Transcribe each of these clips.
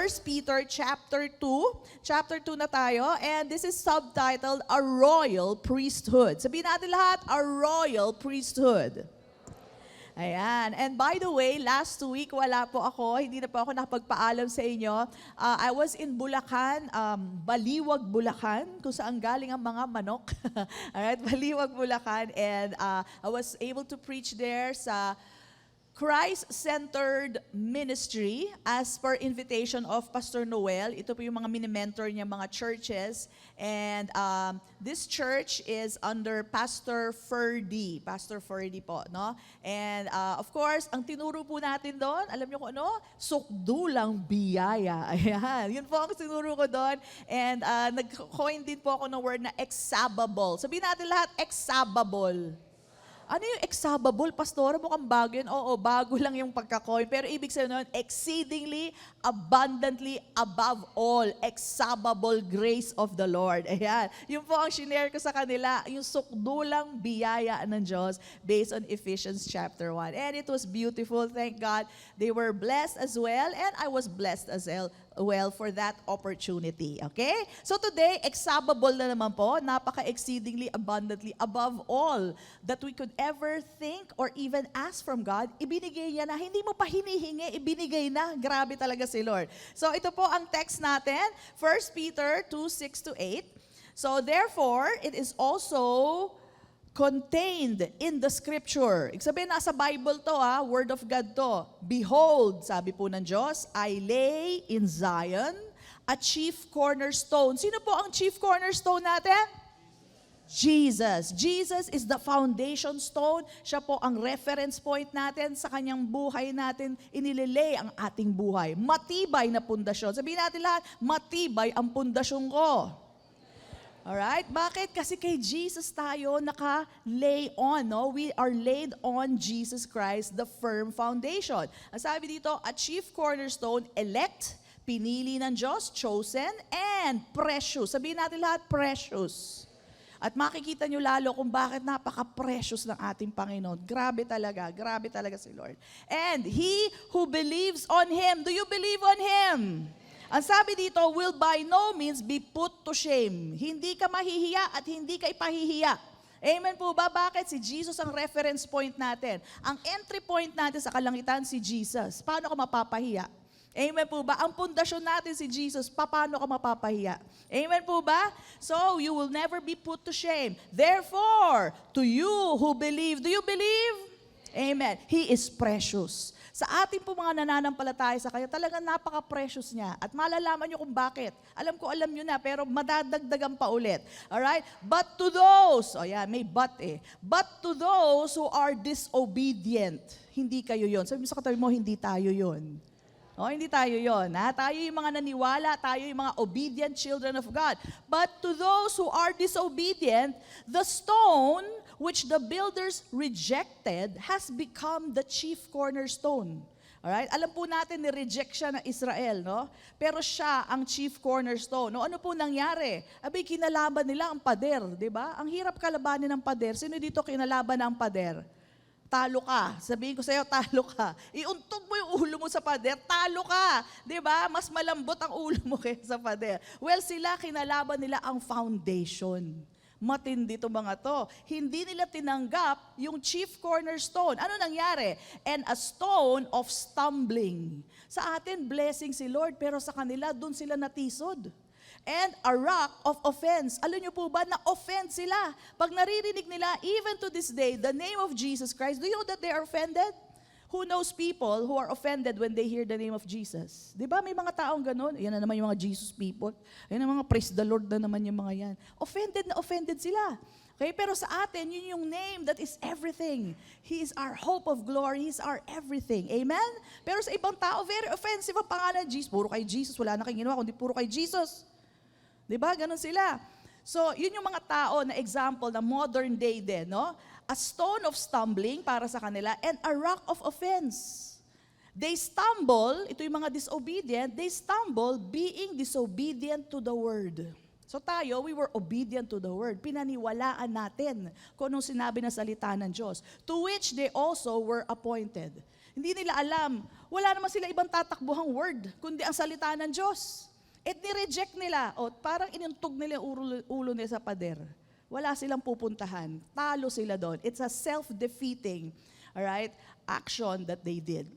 First Peter chapter 2. Chapter 2 na tayo, and this is subtitled, A Royal Priesthood. Sabihin natin lahat, A Royal Priesthood. Ayan. And by the way, last week wala po ako, hindi na po ako nakapagpaalam sa inyo. I was in Bulacan, Baliwag, Bulacan, kung saan galing ang mga manok. Alright, Baliwag, Bulacan. And I was able to preach there sa Christ-centered ministry as per invitation of Pastor Noel. Ito po yung mga mini-mentor niya mga churches. And this church is under Pastor Ferdy. Pastor Ferdy po, no? And of course, ang tinuro po natin doon, alam niyo kung ano? Sukdulang biyaya. Ayan, yun po ang tinuro ko doon. And nag-coin din po ako ng word na exabable. Sabihin natin lahat, exabable. Ano yung exabable, Pastora? Mukhang bago yun. Oo, bago lang yung pagka-coin. Pero ibig sabihin nun, exceedingly, abundantly, above all, exabable grace of the Lord. Ayan. Yun po ang shinare ko sa kanila, yung sukdulang biyaya ng Diyos based on Ephesians chapter 1. And it was beautiful. Thank God. They were blessed as well, and I was blessed as well for that opportunity. Okay? So today, exabable na naman po, napaka-exceedingly, abundantly, above all that we could ever think or even ask from God, ibinigay niya na, hindi mo pa hinihingi, ibinigay na. Grabe talaga si Lord. So ito po ang text natin, 1 Peter 2:6-8. So therefore, it is also contained in the scripture. Ibig sabihin, nasa Bible to word of God to. Behold, sabi po ng Diyos, I lay in Zion a chief cornerstone. Sino po ang chief cornerstone natin? Jesus. Jesus is the foundation stone. Siya po ang reference point natin sa kanyang buhay natin. Inililay ang ating buhay. Matibay na pundasyon. Sabihin natin lahat, matibay ang pundasyon ko. Alright? Bakit? Kasi kay Jesus tayo naka-lay on. No? We are laid on Jesus Christ, the firm foundation. Ang sabi dito, a chief cornerstone, elect, pinili ng Diyos, chosen, and precious. Sabihin natin lahat, precious. At makikita nyo lalo kung bakit napaka-precious ng ating Panginoon. Grabe talaga si Lord. And he who believes on Him, do you believe on Him? Ang sabi dito, will by no means be put to shame. Hindi ka mahihiya at hindi ka ipahihiya. Amen po ba? Bakit? Si Jesus ang reference point natin. Ang entry point natin sa kalangitan, si Jesus. Paano ka mapapahiya? Amen po ba? Ang pundasyon natin si Jesus, paano ka mapapahiya? Amen po ba? So, you will never be put to shame. Therefore, to you who believe, do you believe? Amen. He is precious. Sa ating po mga nananampalataya sa Kanya, talagang napaka-precious niya. At malalaman niyo kung bakit. Alam niyo na, pero madadagdagan pa ulit. Alright? But to those, may but But to those who are disobedient, hindi kayo yon. Sabi mo sa katabi mo, hindi tayo yon. Hindi tayo yon. Tayo yung mga naniwala, tayo yung mga obedient children of God. But to those who are disobedient, the stone which the builders rejected has become the chief cornerstone. Alright? Alam po natin, ni-reject siya ng Israel, no? Pero siya ang chief cornerstone. No? Ano po nangyari? Kinalaban nila ang pader, di ba? Ang hirap kalabanin ng pader. Sino dito kinalaban ng pader? Talo ka. Sabihin ko sa iyo, talo ka. Iuntog mo yung ulo mo sa pader, talo ka. Diba? Mas malambot ang ulo mo kaysa sa pader. Well, sila, kinalaban nila ang foundation. Matindi itong mga to. Hindi nila tinanggap yung chief cornerstone. Ano nangyari? And a stone of stumbling. Sa atin, blessing si Lord, pero sa kanila, dun sila natisod. And a rock of offense. Alam niyo po ba, na-offend sila. Pag naririnig nila, even to this day, the name of Jesus Christ, do you know that they are offended? Who knows people who are offended when they hear the name of Jesus? Di ba may mga taong ganun? Yan na naman yung mga Jesus people. Yan ang mga praise the Lord na naman yung mga yan. Offended sila. Okay? Pero sa atin, yun yung name that is everything. He is our hope of glory. He is our everything. Amen? Pero sa ibang tao, very offensive ang pangalan Jesus. Puro kay Jesus. Wala na kayong ginawa, kundi puro kay Jesus. Diba? Ganon sila. So, yun yung mga tao na example na modern day din, no? A stone of stumbling para sa kanila and a rock of offense. They stumble, ito yung mga disobedient, they stumble being disobedient to the word. So tayo, we were obedient to the word. Pinaniwalaan natin kung anong sinabi na salita ng Diyos. To which they also were appointed. Hindi nila alam. Wala naman sila ibang tatakbuhang word, kundi ang salita ng Diyos. At ni-reject nila. O parang inuntog nila yung ulo nila sa pader. Wala silang pupuntahan. Talo sila doon. It's a self-defeating, alright, action that they did.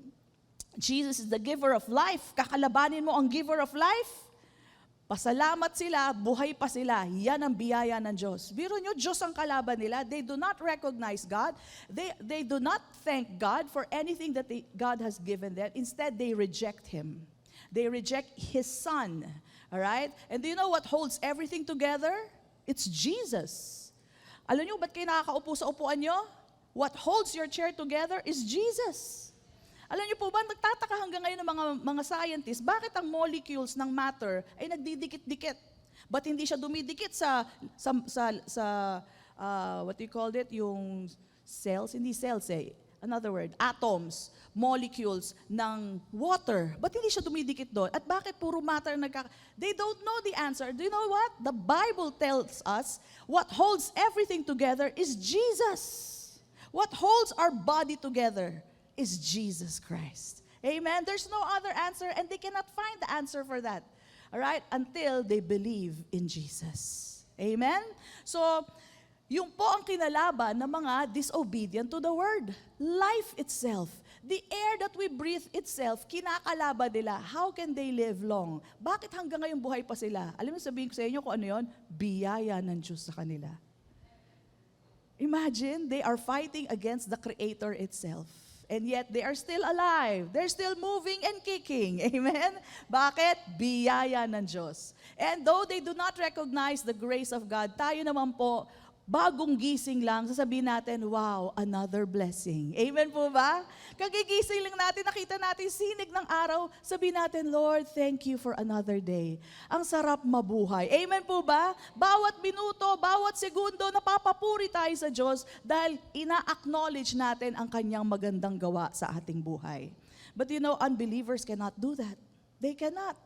Jesus is the giver of life. Kakalabanin mo ang giver of life. Pasalamat sila, buhay pa sila. Yan ang biyaya ng Diyos. Biro nyo, Diyos ang kalaban nila. They do not recognize God. They do not thank God for anything that God has given them. Instead, they reject Him. They reject His Son. Alright? And do you know what holds everything together? It's Jesus. Alam nyo, ba't kayo nakakaupo sa upuan nyo? What holds your chair together is Jesus. Alam niyo po ba, nagtataka hanggang ngayon ng mga scientists, bakit ang molecules ng matter ay nagdidikit-dikit? But hindi siya dumidikit sa what do you call it? Yung cells, hindi cells eh. Another word, atoms, molecules ng water. Ba't hindi siya dumidikit doon? At bakit puro matter They don't know the answer. Do you know what? The Bible tells us what holds everything together is Jesus. What holds our body together is Jesus Christ. Amen? There's no other answer and they cannot find the answer for that. All right? Until they believe in Jesus. Amen? So, yung po ang kinalaban ng mga disobedient to the word. Life itself. The air that we breathe itself, kinakalaban nila. How can they live long? Bakit hanggang ngayon buhay pa sila? Alam mo, sabihin ko sa inyo kung ano yun? Biyaya ng Diyos sa kanila. Imagine, they are fighting against the Creator itself. And yet, they are still alive. They're still moving and kicking. Amen? Bakit? Biyaya ng Diyos. And though they do not recognize the grace of God, tayo naman po, bagong gising lang, sasabihin natin, wow, another blessing. Amen po ba? Kagigising lang natin, nakita natin sinig ng araw, sabihin natin, Lord, thank you for another day. Ang sarap mabuhay. Amen po ba? Bawat minuto, bawat segundo, napapapuri tayo sa Diyos dahil ina-acknowledge natin ang kanyang magandang gawa sa ating buhay. But you know, unbelievers cannot do that. They cannot.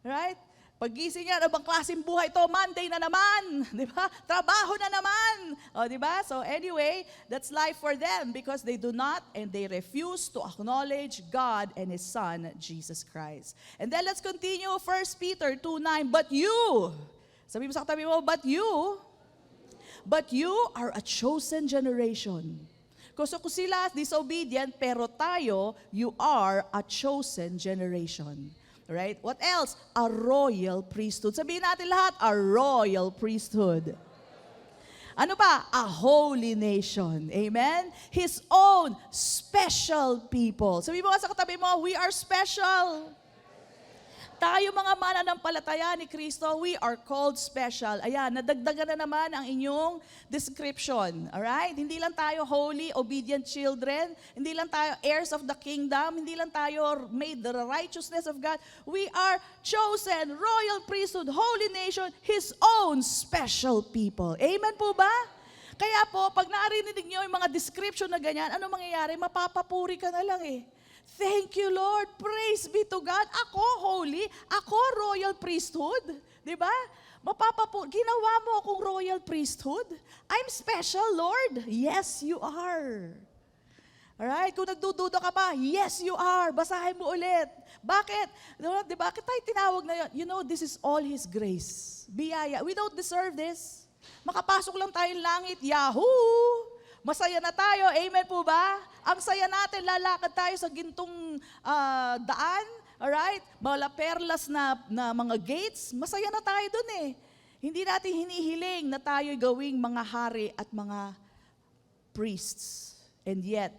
Right? Paggising yan, abang klaseng buhay to, Monday na naman, di ba? Trabaho na naman, o di ba? So anyway, that's life for them because they do not and they refuse to acknowledge God and His Son, Jesus Christ. And then let's continue, 1 Peter 2:9, but you, sabi mo sa katabi mo, but you are a chosen generation. So kung sila disobedient, pero tayo, you are a chosen generation. Right? What else? A royal priesthood. Sabihin natin lahat, a royal priesthood. Ano pa? A holy nation. Amen? His own special people. Sabihin mo sa katabi mo, we are special. Tayo mga mananampalataya ni Kristo, we are called special. Ayan, nadagdagan na naman ang inyong description. Alright? Hindi lang tayo holy, obedient children. Hindi lang tayo heirs of the kingdom. Hindi lang tayo made the righteousness of God. We are chosen, royal priesthood, holy nation, His own special people. Amen po ba? Kaya po, pag narinig niyo yung mga description na ganyan, ano mangyayari? Mapapapuri ka na lang eh. Thank you, Lord. Praise be to God. Ako holy. Ako royal priesthood. Diba? Ginawa mo akong royal priesthood. I'm special, Lord. Yes, you are. Alright? Kung nagdududa ka pa, yes, you are. Basahin mo ulit. Bakit? Diba? Bakit tayo tinawag na yun? You know, this is all His grace. Biyaya. We don't deserve this. Makapasok lang tayong langit. Yahoo! Masaya na tayo. Amen po ba? Ang saya natin, lalakad tayo sa gintong daan. Alright? Mga perlas na mga gates. Masaya na tayo dun eh. Hindi natin hinihiling na tayo gawing mga hari at mga priests. And yet,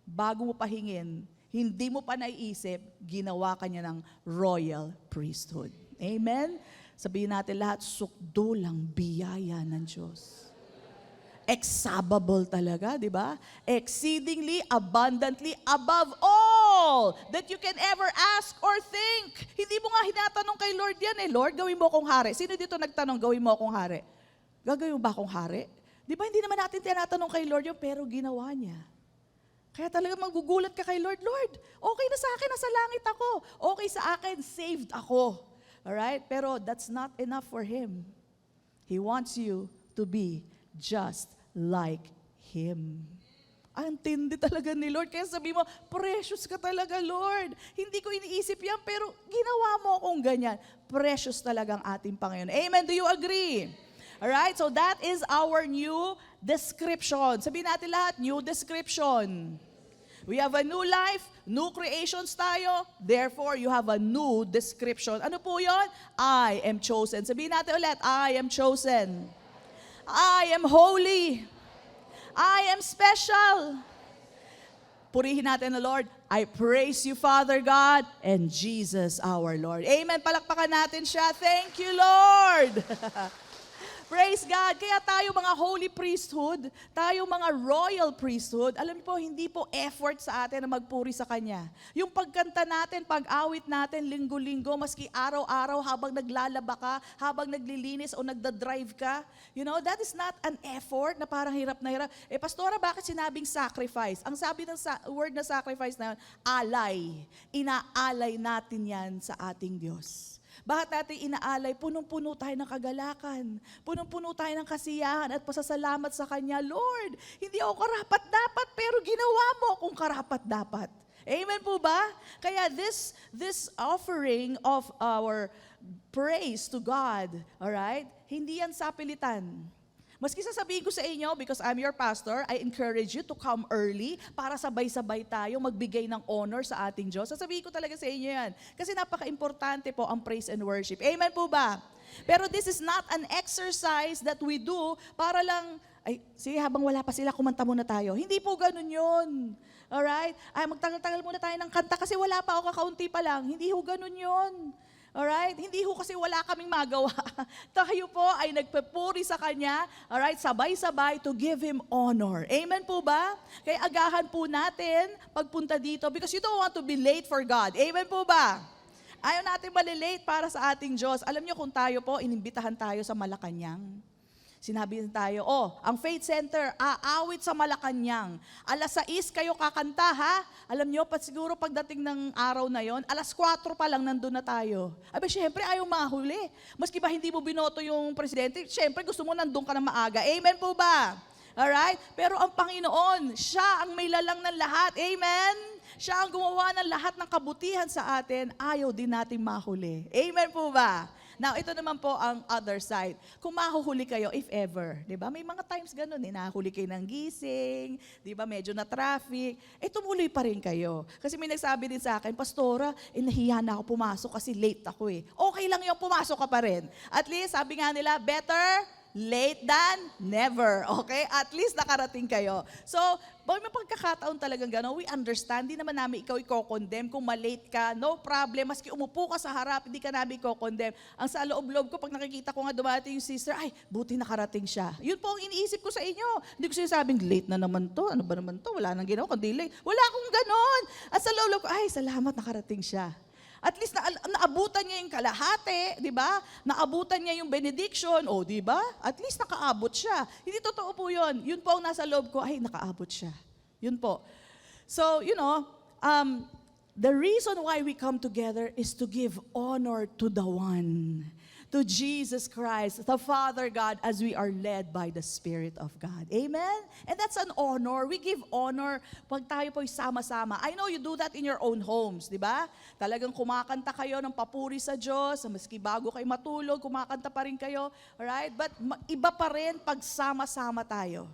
bago mo pahingin, hindi mo pa naiisip, ginawa ka niya ng royal priesthood. Amen? Sabihin natin lahat, sukdo lang biyaya ng Diyos. Exabable talaga, di ba? Exceedingly, abundantly, above all that you can ever ask or think. Hindi mo nga hinatanong kay Lord yan eh. Lord, gawin mo akong hari. Sino dito nagtanong, gawin mo akong hari? Gagawin mo ba akong hari? Di ba hindi naman natin tinatanong kay Lord yun, pero ginawa niya. Kaya talaga magugulat ka kay Lord, Lord, okay na sa akin, nasa langit ako. Okay sa akin, saved ako. Alright? Pero that's not enough for Him. He wants you to be just like Him. Ang tindi talaga ni Lord. Kaya sabi mo, precious ka talaga, Lord. Hindi ko iniisip yan, pero ginawa mo akong ganyan. Precious talaga ang ating Panginoon. Amen? Do you agree? Alright, so that is our new description. Sabihin natin lahat, new description. We have a new life, new creations tayo, therefore you have a new description. Ano po yon? I am chosen. Sabihin natin ulit, I am chosen. I am holy. I am special. Purihin natin na Lord, I praise you, Father God, and Jesus our Lord. Amen. Palakpakan natin siya. Thank you, Lord. Praise God. Kaya tayo mga holy priesthood, tayo mga royal priesthood, alam niyo po, hindi po effort sa atin na magpuri sa Kanya. Yung pagkanta natin, pag-awit natin, linggo-linggo, maski araw-araw habang naglalaba ka, habang naglilinis o nagda-drive ka, you know, that is not an effort na parang hirap na hirap. Pastora, bakit sinabing sacrifice? Ang sabi ng word na sacrifice na yun, alay. Inaalay natin yan sa ating Diyos. Bakit natin inaalay? Punong-puno tayo ng kagalakan. Punong-puno tayo ng kasiyahan at pasasalamat sa Kanya. Lord, hindi ako karapat-dapat, pero ginawa mo akong karapat-dapat. Amen po ba? Kaya this offering of our praise to God, alright, hindi yan sapilitan. Maski sasabihin ko sa inyo, because I'm your pastor, I encourage you to come early para sabay-sabay tayo magbigay ng honor sa ating Diyos. Sasabihin ko talaga sa inyo yan. Kasi napaka-importante po ang praise and worship. Amen po ba? Pero this is not an exercise that we do para lang, ay, sige, habang wala pa sila, kumanta muna tayo. Hindi po ganun yun. Alright? Ay, magtagal-tagal muna tayo ng kanta kasi wala pa ako, kakaunti pa lang. Hindi ho ganun yun. Alright? Hindi ho kasi wala kaming magawa. Tayo po ay nagpupuri sa Kanya, alright, sabay-sabay to give Him honor. Amen po ba? Kaya agahan po natin pagpunta dito because you don't want to be late for God. Amen po ba? Ayaw natin malilate para sa ating Diyos. Alam niyo kung tayo po, inimbitahan tayo sa Malacanang. Sinabi tayo, ang Faith Center, aawit sa Malacanang. 6:00 kayo kakanta, ha? Alam nyo, siguro pagdating ng araw na yon, 4:00 pa lang nandun na tayo. Abi, syempre, ayaw mahuli. Maski ba hindi mo binoto yung presidente, syempre gusto mo nandun ka na maaga. Amen po ba? Alright? Pero ang Panginoon, siya ang may lalang ng lahat. Amen? Siya ang gumawa ng lahat ng kabutihan sa atin, ayaw din natin mahuli. Amen po ba? Now, ito naman po ang other side. Kung mahuhuli kayo, if ever, di ba? May mga times ganun, nahuli kayo ng gising, di ba? Medyo na traffic. Tumuloy pa rin kayo. Kasi may nagsabi din sa akin, Pastora, nahiya na ako pumasok kasi late ako eh. Okay lang yung pumasok ka pa rin. At least, sabi nga nila, better late than never. Okay? At least nakarating kayo. So, may pagkakataon talagang gano'n, we understand, di naman namin ikaw i-condemn kung malate ka, no problem, maski umupo ka sa harap, hindi ka namin i-condemn. Ang sa loob-loob ko, pag nakikita ko nga dumating yung sister, ay, buti nakarating siya. Yun po ang iniisip ko sa inyo. Hindi ko sinasabing, late na naman to, ano ba naman to, wala nang ginawa, kundi late. Wala akong gano'n. At sa loob-loob ko, ay, salamat nakarating siya. At least naabutan niya yung kalahati, di ba? Naabutan niya yung benediction, di ba? At least nakaabot siya. Hindi totoo po yun. Yun po ang nasa loob ko, ay, nakaabot siya. Yun po. So, the reason why we come together is to give honor to the one, to Jesus Christ, the Father God, as we are led by the Spirit of God. Amen? And that's an honor. We give honor pag tayo po'y sama-sama. I know you do that in your own homes, di ba? Talagang kumakanta kayo ng papuri sa Diyos, maski bago kayo matulog, kumakanta pa rin kayo. Alright? But iba pa rin pag sama-sama tayo.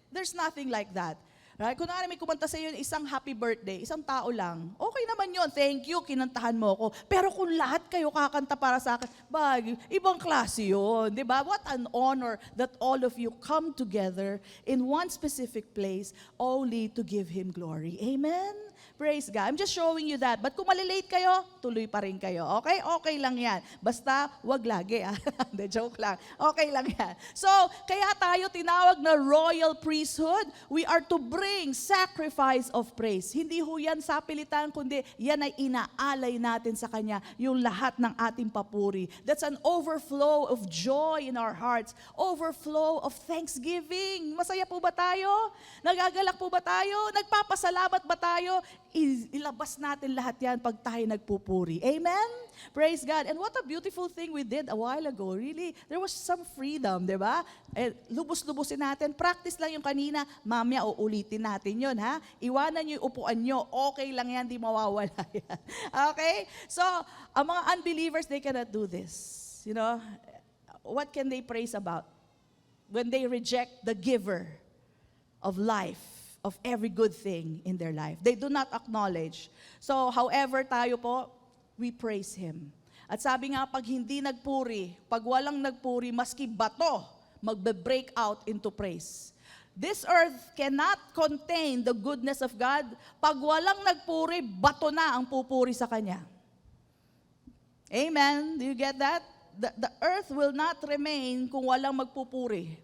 There's nothing like that. Right? Kung may kumanta sa iyo isang happy birthday, isang tao lang, okay naman yon, thank you, kinantahan mo ako. Pero kung lahat kayo kakanta para sa akin, ibang klase yun, di ba? What an honor that all of you come together in one specific place only to give Him glory. Amen? Praise God. I'm just showing you that. But kung malilate kayo, tuloy pa rin kayo. Okay? Okay lang yan. Basta, wag lagi. The joke lang. Okay lang yan. So, kaya tayo tinawag na royal priesthood. We are to bring sacrifice of praise. Hindi ho yan sapilitan, kundi yan ay inaalay natin sa Kanya, yung lahat ng ating papuri. That's an overflow of joy in our hearts. Overflow of thanksgiving. Masaya po ba tayo? Nagagalak po ba tayo? Nagpapasalamat ba tayo? Ilabas natin lahat yan pag tayo nagpupuri. Amen? Praise God. And what a beautiful thing we did a while ago. Really, there was some freedom, di ba? Lubos-lubusin natin. Practice lang yung kanina. Mamaya, uulitin natin yun, ha? Iwanan nyo yung upuan nyo. Okay lang yan, di mawawala yan. Okay? So, ang mga unbelievers, they cannot do this. You know, what can they praise about? When they reject the giver of life, of every good thing in their life. They do not acknowledge. So, however tayo po, we praise Him. At sabi nga, pag hindi nagpuri, pag walang nagpuri, maski bato, magbe-break out into praise. This earth cannot contain the goodness of God. Pag walang nagpuri, bato na ang pupuri sa Kanya. Amen? Do you get that? The earth will not remain kung walang magpupuri.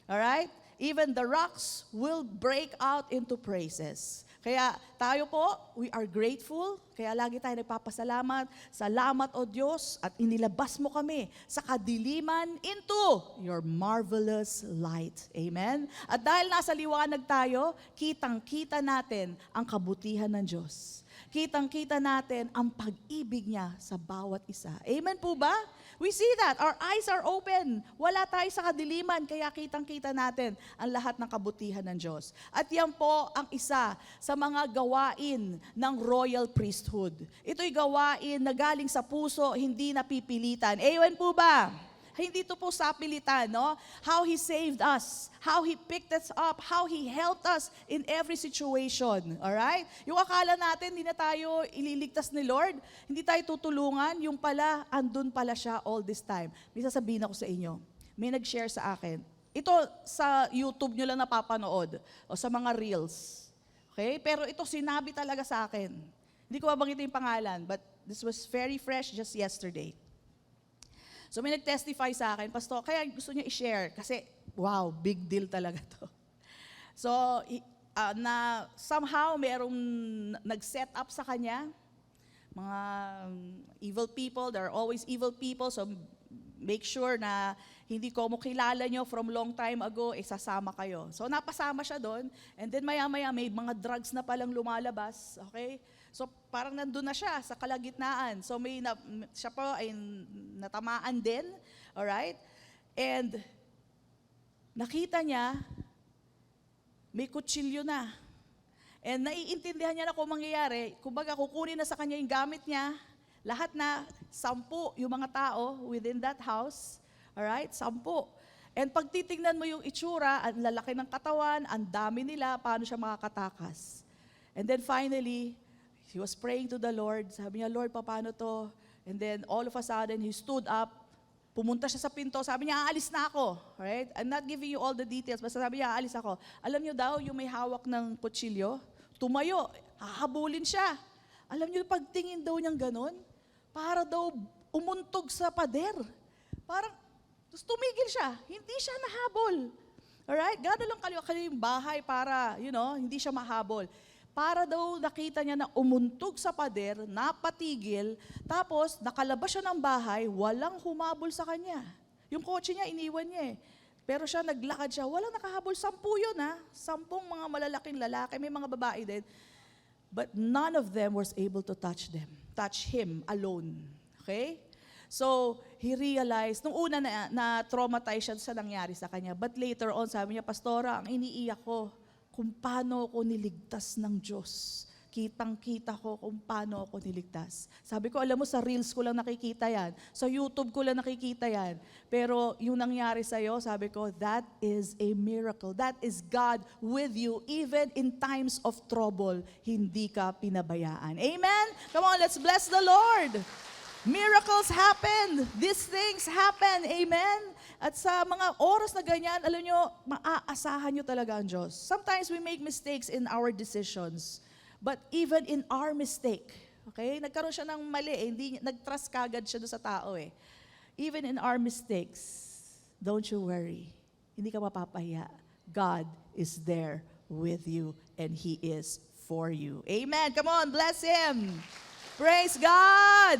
Alright? Even the rocks will break out into praises. Kaya tayo po, we are grateful. Kaya lagi tayo nagpapasalamat. Salamat o Diyos at inilabas mo kami sa kadiliman into your marvelous light. Amen? At dahil nasa liwanag tayo, kitang-kita natin ang kabutihan ng Diyos. Kitang-kita natin ang pag-ibig niya sa bawat isa. Amen po ba? We see that. Our eyes are open. Wala tayo sa kadiliman, kaya kitang-kita natin ang lahat ng kabutihan ng Diyos. At yan po ang isa sa mga gawain ng royal priesthood. Ito'y gawain na galing sa puso, hindi napipilitan. Amen po ba? Hindi ito po sapilitan, no? How He saved us, how He picked us up, how He helped us in every situation. Alright? Yung akala natin, hindi na tayo ililigtas ni Lord, hindi tayo tutulungan, yung pala, andun pala siya all this time. May sasabihin ako sa inyo, may nag-share sa akin. Ito sa YouTube nyo lang napapanood, o sa mga reels. Okay? Pero ito sinabi talaga sa akin. Hindi ko mabanggitin yung pangalan, but this was very fresh just yesterday. So may nag-testify sa akin, Pastor, kaya gusto niya i-share kasi wow, big deal talaga to. So na somehow merong nag-set up sa kanya, mga evil people, there are always evil people, so make sure na hindi ko mo kilala nyo from long time ago, sasama kayo. So napasama siya doon, and then maya-maya may mga drugs na palang lumalabas, okay? So parang nandun na siya sa kalagitnaan. So siya po ay natamaan din, alright? And nakita niya, may kutsilyo na. And naiintindihan niya na kung mangyayari, kumbaga kukunin na sa kanya yung gamit niya, lahat na, 10 yung mga tao within that house, alright? 10. And pag titingnan mo yung itsura, ang lalaki ng katawan, ang dami nila, paano siya makakatakas. And then finally, he was praying to the Lord. Sabi niya, Lord, paano to? And then all of a sudden, he stood up. Pumunta siya sa pinto. Sabi niya, aalis na ako. Right? I'm not giving you all the details. Basta sabi niya, aalis ako. Alam niyo daw, yung may hawak ng kutsilyo, tumayo. Hahabulin siya. Alam niyo, pagtingin daw niyang ganun, para daw umuntog sa pader. Parang, tumigil siya. Hindi siya nahabol. Alright? Gano'n lang kayo yung bahay para, hindi siya mahabol. Para daw nakita niya na umuntog sa pader, napatigil, tapos nakalabas siya ng bahay, walang humabol sa kanya. Yung kotse niya, iniwan niya eh. Pero siya, naglakad siya, walang nakahabol. 10 yun 10 mga malalaking lalaki, may mga babae din. But none of them was able to touch him alone. Okay? So, he realized, nung una na-traumatize siya sa nangyari sa kanya, but later on, sabi niya, Pastora, ang iniiyak ko, kung paano ako niligtas ng Diyos. Kitang-kita ko kung paano ako niligtas. Sabi ko, alam mo, sa Reels ko lang nakikita yan. Sa YouTube ko lang nakikita yan. Pero yung nangyari sa'yo, sabi ko, that is a miracle. That is God with you. Even in times of trouble, hindi ka pinabayaan. Amen? Come on, let's bless the Lord. Miracles happen. These things happen. Amen? At sa mga oras na ganyan, alam nyo, maaasahan nyo talaga ang Diyos. Sometimes we make mistakes in our decisions. But even in our mistake, okay, nagkaroon siya ng mali, hindi nag-trust kagad siya doon sa tao eh. Even in our mistakes, don't you worry. Hindi ka mapapahiya. God is there with you and He is for you. Amen. Come on, bless Him. Praise God.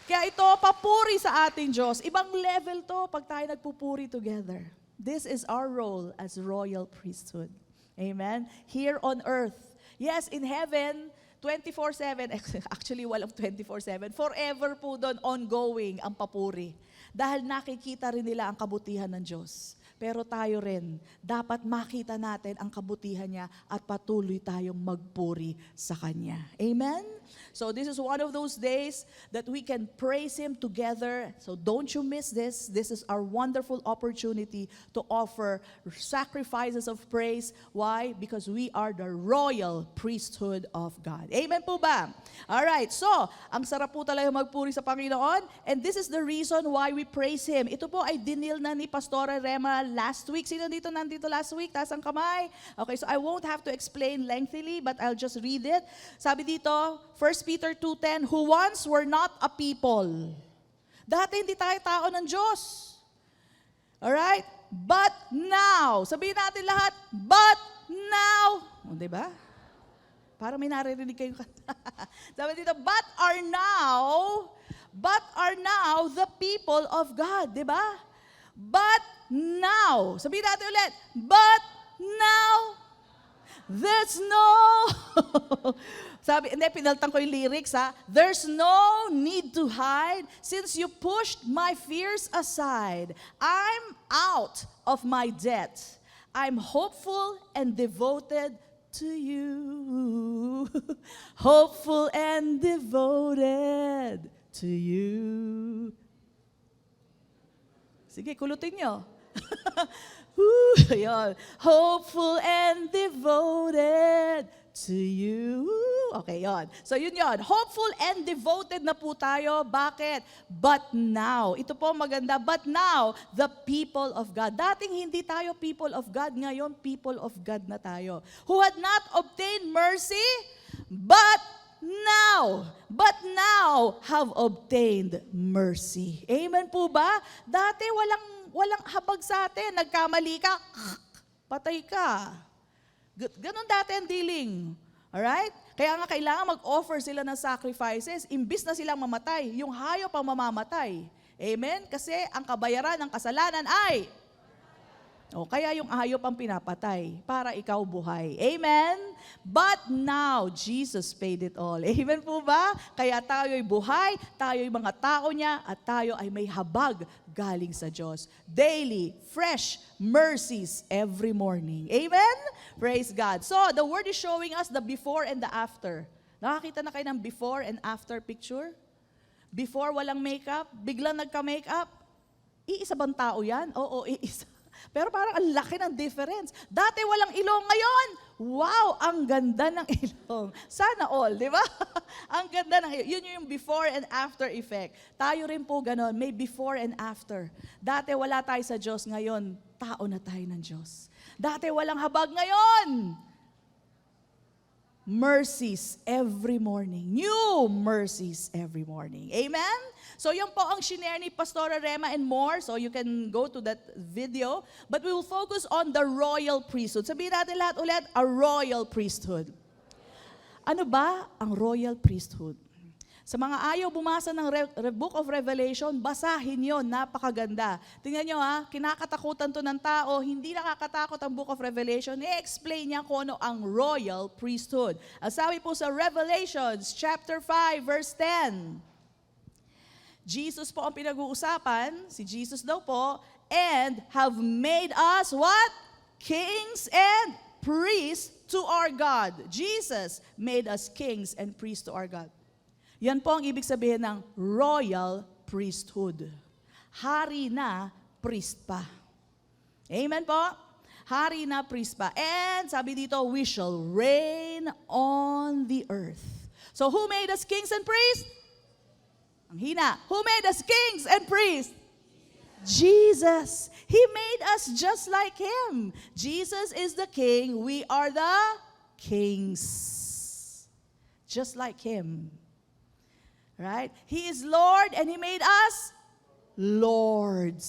Kaya ito, papuri sa ating Diyos. Ibang level to pag tayo nagpupuri together. This is our role as royal priesthood. Amen? Here on earth. Yes, in heaven, 24/7, actually walang 24/7, forever po doon ongoing ang papuri. Dahil nakikita rin nila ang kabutihan ng Diyos. Pero tayo rin, dapat makita natin ang kabutihan niya at patuloy tayong magpuri sa Kanya. Amen? So this is one of those days that we can praise Him together. So don't you miss this. This is our wonderful opportunity to offer sacrifices of praise. Why? Because we are the royal priesthood of God. Amen po ba? Alright, so ang sarap po talaga magpuri sa Panginoon. And this is the reason why we praise Him. Ito po ay dinil na ni Pastora Rema last week. Sino dito nandito last week? Taas ang kamay. Okay, so I won't have to explain lengthily, but I'll just read it. Sabi dito, 1 Peter 2:10, who once were not a people. Dati hindi tayo tao ng Diyos. Alright? But now, sabihin natin lahat, but now, o, diba? Parang may naririnig kayong kanta. Sabi dito, but are now the people of God, diba? But now, sabihin natin ulit, but now, there's no, sabi, hindi, pinaltan ko yung lyrics ha, there's no need to hide since you pushed my fears aside. I'm out of my debt. I'm hopeful and devoted to you. Hopeful and devoted to you. Sige, kulutin nyo. Yun. Hopeful and devoted to you. Okay, yon. So yun yon. Hopeful and devoted na po tayo. Bakit? But now. Ito po maganda. But now, the people of God. Dating hindi tayo people of God. Ngayon, people of God na tayo. Who had not obtained mercy, but now have obtained mercy. Amen po ba? Dati walang habag sa atin. Nagkamali ka, patay ka. Ganon dati ang dealing. Alright? Kaya nga kailangan mag-offer sila ng sacrifices. Imbis na silang mamatay, yung hayop ang mamamatay. Amen? Kasi ang kabayaran ng kasalanan ay kaya yung hayop ang pinapatay para ikaw buhay. Amen? But now, Jesus paid it all. Amen po ba? Kaya tayo'y buhay, tayo'y mga tao niya, at tayo ay may habag galing sa Diyos. Daily, fresh mercies every morning. Amen? Praise God. So, the word is showing us the before and the after. Nakakita na kayo ng before and after picture? Before, walang makeup, biglang nagka-makeup. Iisa bang tao yan? Oo, iisa. Pero parang ang laki ng difference. Dati walang ilong, ngayon, wow, ang ganda ng ilong. Sana all, di ba? Ang ganda ng ilong. Yun yung before and after effect. Tayo rin po ganon, may before and after. Dati wala tayo sa Diyos, ngayon, tao na tayo ng Diyos. Dati walang habag, ngayon, mercies every morning. New mercies every morning. Amen? So yun po ang shinare ni Pastora Rema and more. So you can go to that video. But we will focus on the royal priesthood. Sabihin natin lahat ulit, a royal priesthood. Ano ba ang royal priesthood? Sa mga ayaw bumasa ng Book of Revelation, basahin yon, napakaganda. Tingnan nyo ha, kinakatakutan to ng tao, hindi nakakatakot ang Book of Revelation, i-explain niya kung ano ang royal priesthood. Ang sabi po sa Revelations chapter 5 verse 10, Jesus po ang pinag-uusapan, si Jesus daw po, and have made us what? Kings and priests to our God. Jesus made us kings and priests to our God. Yan po ang ibig sabihin ng royal priesthood. Hari na, priest pa. Amen po? Hari na, priest pa. And sabi dito, we shall reign on the earth. So who made us kings and priests? Ang hina. Who made us kings and priests? Jesus. He made us just like Him. Jesus is the King. We are the kings. Just like Him. Right? He is Lord and He made us lords.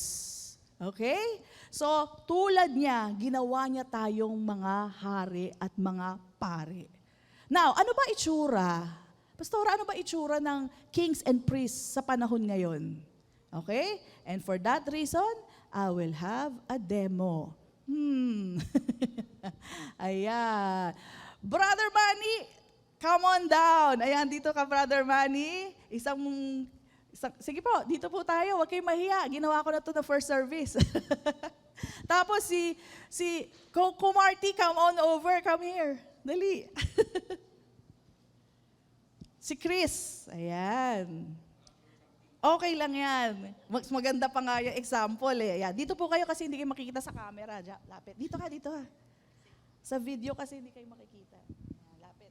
Okay? So, tulad niya, ginawa niya tayong mga hari at mga pari. Now, ano ba itsura? Pastora, ano ba itsura ng kings and priests sa panahon ngayon? Okay? And for that reason, I will have a demo. Ayan. Brother Manny, Come on down. Ayan, dito ka, Brother Manny. Sige po, dito po tayo. Huwag kayong mahiya. Ginawa ko na to na first service. Tapos si Kumarty, come on over. Come here. Dali. Si Chris. Ayan. Okay lang yan. Mas maganda pa nga yung example eh. Ayan. Dito po kayo kasi hindi kayo makikita sa camera. Lapit. Dito ka. Sa video kasi hindi kayo makikita.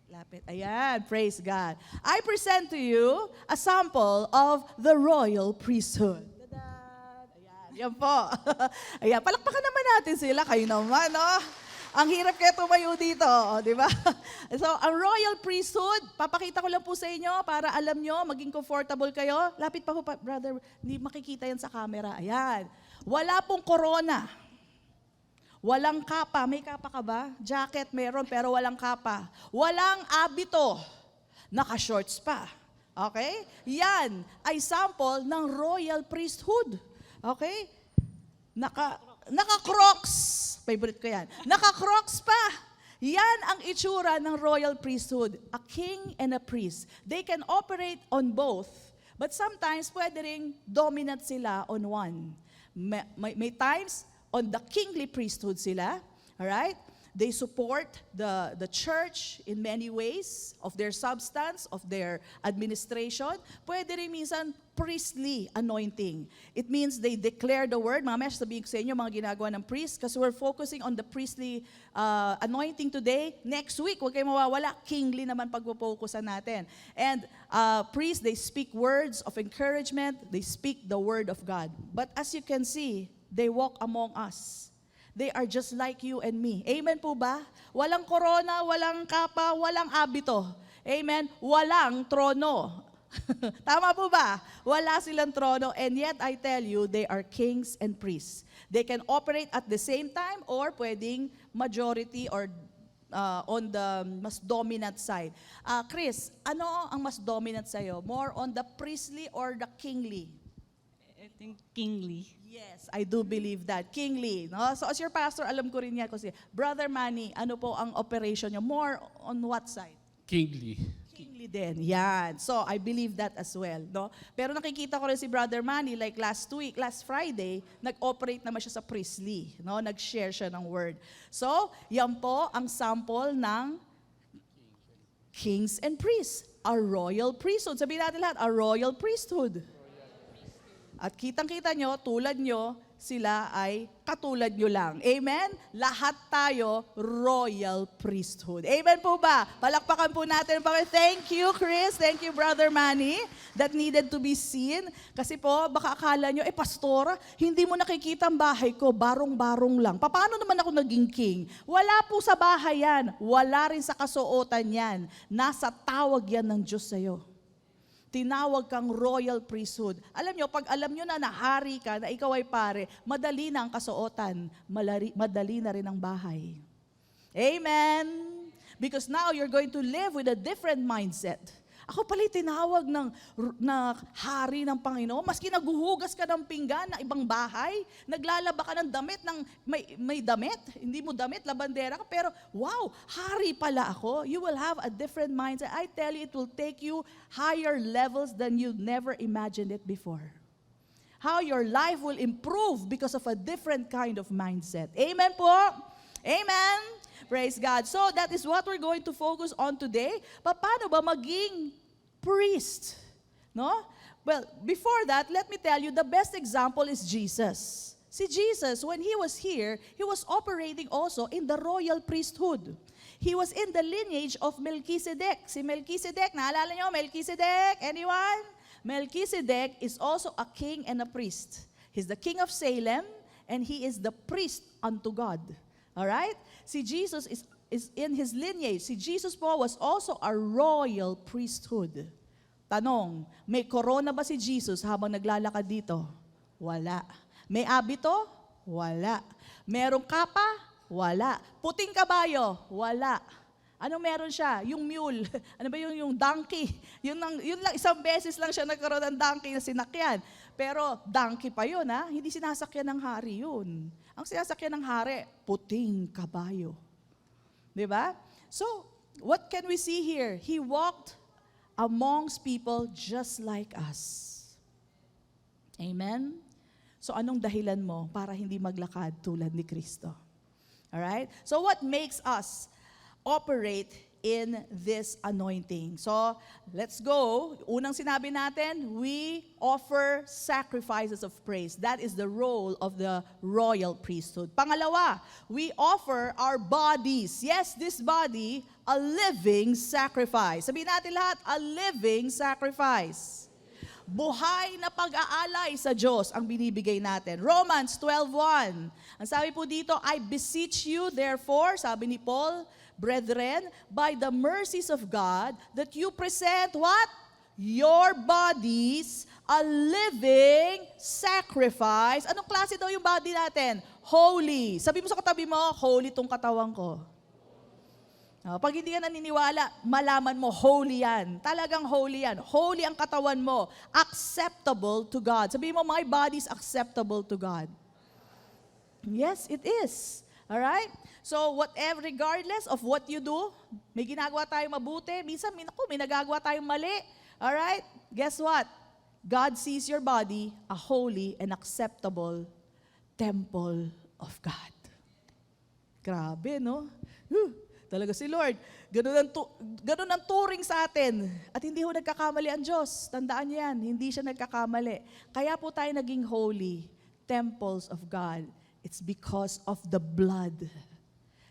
Lapit. Ayan, praise God. I present to you a sample of the royal priesthood. Ayan, yan po. Ayan, palakpakan naman natin sila. Kayo naman, no? Ang hirap kaya tumayo dito, di ba? So, ang royal priesthood, papakita ko lang po sa inyo para alam nyo, maging comfortable kayo. Lapit pa po, brother, hindi makikita yan sa camera. Ayan. Wala pong corona. Walang kapa. May kapa ka ba? Jacket meron pero walang kapa. Walang abito. Naka-shorts pa. Okay? Yan ay sample ng royal priesthood. Okay? Naka-crocs. Favorite ko yan. Naka-crocs pa. Yan ang itsura ng royal priesthood. A king and a priest. They can operate on both. But sometimes pwede ring dominant sila on one. May times on the kingly priesthood sila, all right? They support the church in many ways of their substance, of their administration. Pwede rin minsan priestly anointing. It means they declare the word. Mamaya sabihin ko sa inyo mga ginagawa ng priest kasi we're focusing on the priestly anointing today. Next week, huwag kayong mawawala, kingly naman pagpo-focusan natin. And priests, they speak words of encouragement. They speak the word of God. But as you can see, they walk among us. They are just like you and me. Amen po ba? Walang corona, walang kapa, walang abito. Amen? Walang trono. Tama po ba? Wala silang trono. And yet, I tell you, they are kings and priests. They can operate at the same time or pwedeng majority or on the mas dominant side. Chris, ano ang mas dominant sa'yo? More on the priestly or the kingly? I think kingly. Yes, I do believe that. Kingly. No? So as your pastor, alam ko rin yan kasi, Brother Manny, ano po ang operation niyo? More on what side? Kingly. Kingly din. Yan. So I believe that as well. No? Pero nakikita ko rin si Brother Manny, like last Friday, nag-operate naman siya sa priestly. No? Nag-share siya ng word. So, yan po ang sample ng kings and priests. A royal priesthood. Sabihin natin lahat, a royal priesthood. At kitang-kita nyo, tulad nyo, sila ay katulad nyo lang. Amen? Lahat tayo, royal priesthood. Amen po ba? Palakpakan po natin. Thank you, Chris. Thank you, Brother Manny. That needed to be seen. Kasi po, baka akala nyo, pastora, hindi mo nakikita ang bahay ko, barong-barong lang. Paano naman ako naging king? Wala po sa bahay yan. Wala rin sa kasuotan yan. Nasa tawag yan ng Diyos sa'yo. Tinawag kang royal priesthood. Alam nyo, pag alam nyo na hari ka, na ikaw ay pare, madali na ang kasuotan, madali na rin ang bahay. Amen? Because now you're going to live with a different mindset. Ako pala tinawag na hari ng Panginoon. Maski naguhugas ka ng pinggan na ibang bahay, naglalaba ka ng damit, may damit, hindi mo damit, labandera ka, pero wow, hari pala ako. You will have a different mindset. I tell you, it will take you higher levels than you never imagined it before. How your life will improve because of a different kind of mindset. Amen po? Amen? Praise God. So that is what we're going to focus on today. Paano ba maging priest? No? Well, before that, let me tell you, the best example is Jesus. See, Jesus, when He was here, He was operating also in the royal priesthood. He was in the lineage of Melchizedek. Si Melchizedek, naalala nyo, Melchizedek? Anyone? Melchizedek is also a king and a priest. He's the king of Salem, and he is the priest unto God. Alright? Si Jesus is in his lineage. Si Jesus po was also a royal priesthood. Tanong, may corona ba si Jesus habang naglalakad dito? Wala. May abito? Wala. Merong kapa? Wala. Puting kabayo? Wala. Ano meron siya? Yung mule. Ano ba yung donkey? Yun lang, isang beses lang siya nagkaroon ng donkey na sinakyan. Pero donkey pa yun, ha? Hindi sinasakyan ng hari yun. Ang sinasakyan ng hari, puting kabayo. Di ba? So, what can we see here? He walked amongst people just like us. Amen? So anong dahilan mo para hindi maglakad tulad ni Kristo? Alright? So what makes us operate in this anointing? So, let's go. Unang sinabi natin, we offer sacrifices of praise. That is the role of the royal priesthood. Pangalawa, we offer our bodies. Yes, this body, a living sacrifice. Sabihin natin lahat, a living sacrifice. Buhay na pag-aalay sa Diyos ang binibigay natin. Romans 12:1. Ang sabi po dito, I beseech you, therefore, sabi ni Paul, brethren, by the mercies of God, that you present what? Your bodies a living sacrifice. Anong klase daw yung body natin? Holy. Sabi mo sa katabi mo, holy tong katawan ko. Pag hindi ka naniniwala, malaman mo, holy yan. Talagang holy yan. Holy ang katawan mo. Acceptable to God. Sabi mo, my body is acceptable to God. Yes, it is. Alright? So, whatever, regardless of what you do, may ginagawa tayong mabuti, minsan, may nagagawa tayong mali. Alright? Guess what? God sees your body a holy and acceptable temple of God. Grabe, no? Talaga si Lord. Ganun ang turing sa atin. At hindi ho nagkakamali ang Diyos. Tandaan niyo yan, hindi siya nagkakamali. Kaya po tayo naging holy temples of God. It's because of the blood.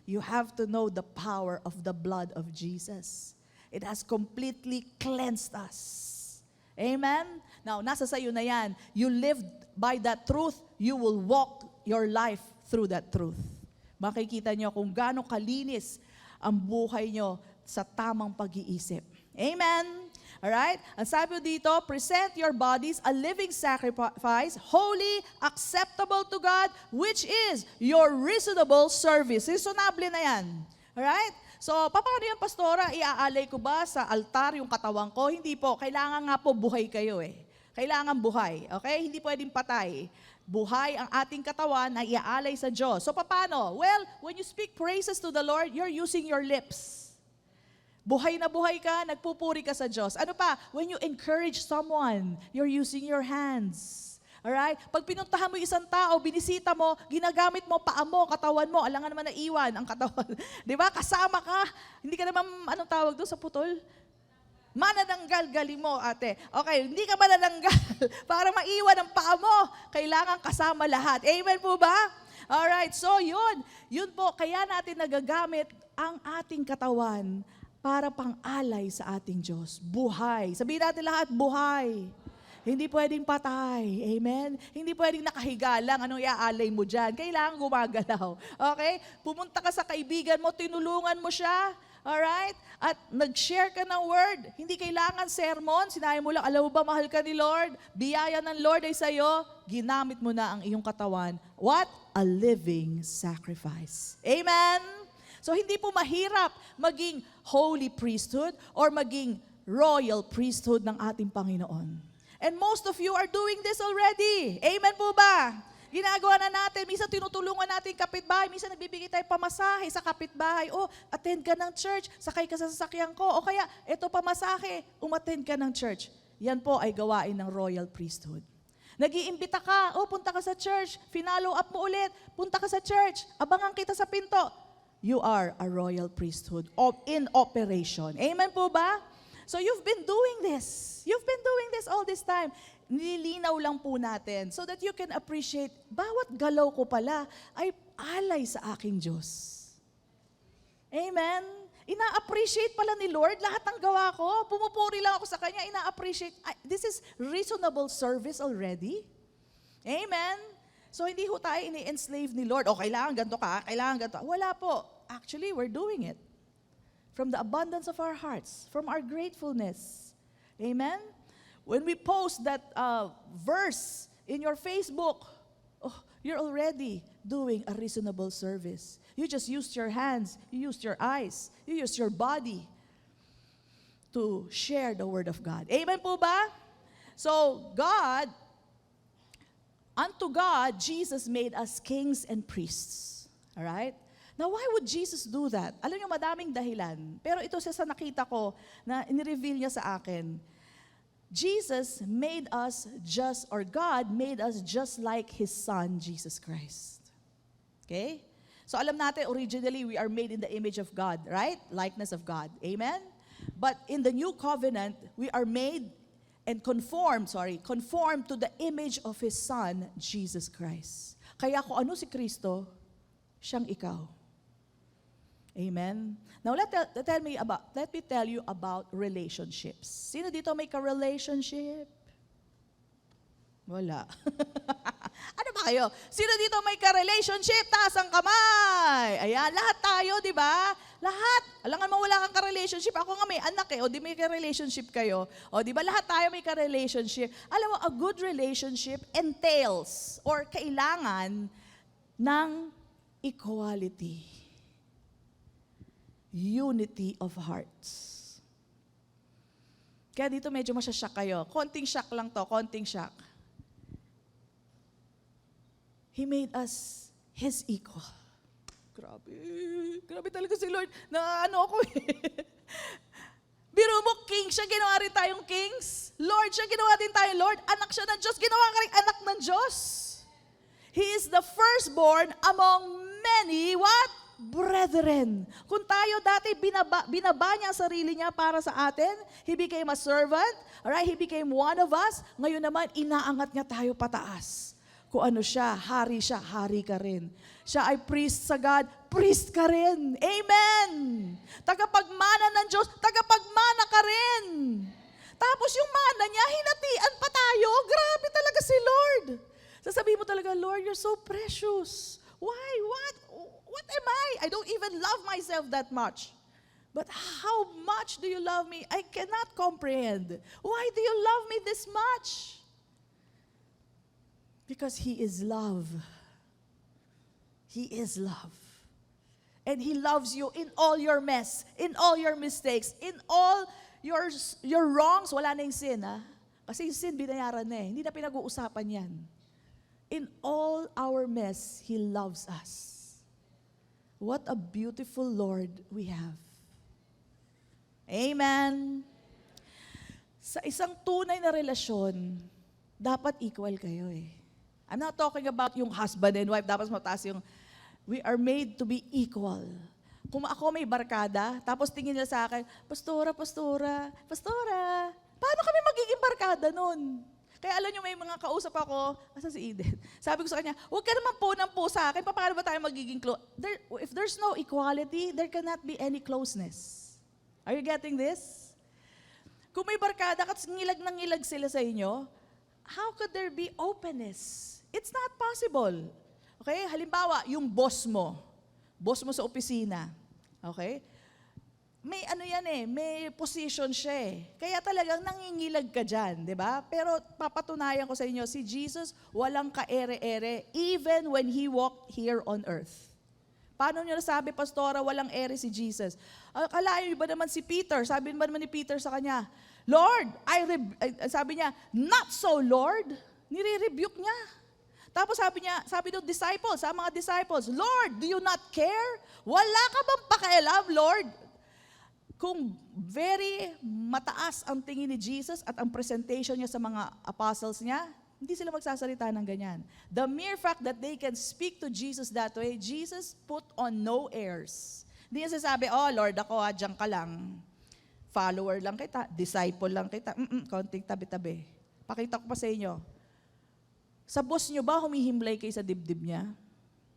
You have to know the power of the blood of Jesus. It has completely cleansed us. Amen? Now, nasa sayo na yan. You live by that truth, you will walk your life through that truth. Makikita nyo kung gaano kalinis ang buhay nyo sa tamang pag-iisip. Amen? Alright? Ang sabi dito, present your bodies a living sacrifice, holy, acceptable to God, which is your reasonable service. Reasonable na yan. Alright? So, paano yan, Pastora? Iaalay ko ba sa altar yung katawan ko? Hindi po. Kailangan nga po buhay kayo eh. Kailangan buhay. Okay? Hindi pwedeng patay. Buhay ang ating katawan na iaalay sa Diyos. So, paano? Well, when you speak praises to the Lord, you're using your lips. Buhay na buhay ka, nagpupuri ka sa Diyos. Ano pa? When you encourage someone, you're using your hands. Alright? Pag pinuntahan mo isang tao, binisita mo, ginagamit mo paa mo, katawan mo, alangan naman na iwan ang katawan. Di ba? Kasama ka. Hindi ka naman, anong tawag doon sa putol? Manananggal, galing mo, ate. Okay, hindi ka manananggal. Para maiwan ang paa mo, kailangan kasama lahat. Amen po ba? Alright, so yun. Yun po, kaya natin nagagamit ang ating katawan para pang-alay sa ating Diyos. Buhay. Sabihin natin lahat, buhay. Hindi pwedeng patay. Amen? Hindi pwedeng nakahiga lang. Anong iaalay mo dyan? Kailangan gumagalaw. Okay? Pumunta ka sa kaibigan mo, tinulungan mo siya. Alright? At nag-share ka ng word. Hindi kailangan sermon. Sinabi mo lang, alam mo ba, mahal ka ni Lord? Biyaya ng Lord ay sa'yo. Ginamit mo na ang iyong katawan. What? A living sacrifice. Amen? So, hindi po mahirap maging holy priesthood or maging royal priesthood ng ating Panginoon. And most of you are doing this already. Amen po ba? Ginagawa na natin. Minsan tinutulungan natin kapitbahay. Minsan nagbibigay tayo pamasahe sa kapitbahay. O, attend ka ng church. Sakay ka sa sasakyan ko. O kaya, eto pamasahe. Umattend ka ng church. Yan po ay gawain ng royal priesthood. Nag-iimbita ka. O, punta ka sa church. Finalo up mo ulit. Punta ka sa church. Abangan kita sa pinto. You are a royal priesthood in operation. Amen po ba? So you've been doing this. You've been doing this all this time. Nililinaw lang po natin so that you can appreciate, bawat galaw ko pala ay alay sa aking Diyos. Amen? Ina-appreciate pala ni Lord lahat ng gawa ko. Pumupuri lang ako sa Kanya, ina-appreciate. This is reasonable service already. Amen? So, hindi ho tayo ini-enslave ni Lord. O, kailangan ganito ka, kailangan ganito. Wala po. Actually, we're doing it. From the abundance of our hearts, from our gratefulness. Amen? When we post that verse in your Facebook, oh, you're already doing a reasonable service. You just used your hands, you used your eyes, you used your body to share the Word of God. Amen po ba? So, unto God, Jesus made us kings and priests. All right? Now, why would Jesus do that? Alam niyo, madaming dahilan. Pero ito sa nakita ko na in-reveal niya sa akin. Jesus made us just, or God made us just like His Son, Jesus Christ. Okay? So alam natin, originally, we are made in the image of God, right? Likeness of God. Amen? But in the new covenant, we are made and conformed to the image of His Son, Jesus Christ. Kaya kung ano si Kristo, siyang ikaw. Amen. Now let me tell you about relationships. Sino dito may ka-relationship? Wala. Ano ba kayo? Sino dito may ka-relationship? Taas ang kamay. Ayan, lahat tayo, di ba? Lahat. Alangan mo wala kang ka-relationship. Ako nga may anak o di may ka-relationship kayo. O di ba lahat tayo may ka-relationship. Alam mo, a good relationship entails or kailangan ng equality. Unity of hearts. Kaya dito medyo masyashock kayo. Konting shock lang to, konting shock. He made us His equal. Grabe. Grabe talaga si Lord. Na ano ako Biro mo, king siya, ginawa rin tayong kings. Lord siya, ginawa din tayo Lord. Anak siya ng Diyos, ginawa ka rin anak ng Diyos. He is the firstborn among many, what? Brethren. Kung tayo dati binaba niya ang sarili niya para sa atin, He became a servant, alright? He became one of us. Ngayon naman, inaangat niya tayo pataas. Kung ano siya, hari ka rin. Siya ay priest sa God, priest ka rin. Amen! Tagapagmana ng Diyos, tagapagmana ka rin. Tapos yung mana niya, hinatian pa tayo. Grabe talaga si Lord. Sasabihin mo talaga, Lord, you're so precious. Why? What am I? I don't even love myself that much. But how much do you love me? I cannot comprehend. Why do you love me this much? Because He is love. He is love. And He loves you in all your mess, in all your mistakes, in all your wrongs. Wala na yung sin, ha? Kasi yung sin, binayaran na eh. Hindi na pinag-uusapan yan. In all our mess, He loves us. What a beautiful Lord we have. Amen. Sa isang tunay na relasyon, dapat equal kayo eh. I'm not talking about yung husband and wife, dapat mataas yung, we are made to be equal. Kung ako may barkada, tapos tingin nila sa akin, Pastora, paano kami magiging barkada nun? Kaya alam nyo, may mga kausap ako, asa si Eden? Sabi ko sa kanya, huwag ka naman po ng po sa akin, paano ba tayo magiging close? If there's no equality, there cannot be any closeness. Are you getting this? Kung may barkada at ngilag na ngilag sila sa inyo, how could there be openness? It's not possible. Okay? Halimbawa, yung boss mo sa opisina, okay? May ano yan eh, may position siya eh. Kaya talagang nangingilag ka dyan, di ba? Pero papatunayan ko sa inyo, si Jesus walang ka-ere-ere even when He walked here on earth. Paano nyo nasabi, Pastora, walang ere si Jesus? Kalayo ba naman si Peter? Sabi ba naman ni Peter sa kanya, Lord, sabi niya, not so, Lord. Nire-rebuke niya. Tapos sabi ng disciples, sa mga disciples, Lord, do you not care? Wala ka bang pakialam, Lord? Kung very mataas ang tingin ni Jesus at ang presentation niya sa mga apostles niya, hindi sila magsasalita ng ganyan. The mere fact that they can speak to Jesus that way, Jesus put on no airs. Hindi niya sasabi, oh Lord, ako diyan ka lang. Follower lang kita, disciple lang kita, konting tabi-tabi. Pakita ko pa sa inyo. Sa boss niyo ba humihimlay kayo sa dibdib niya?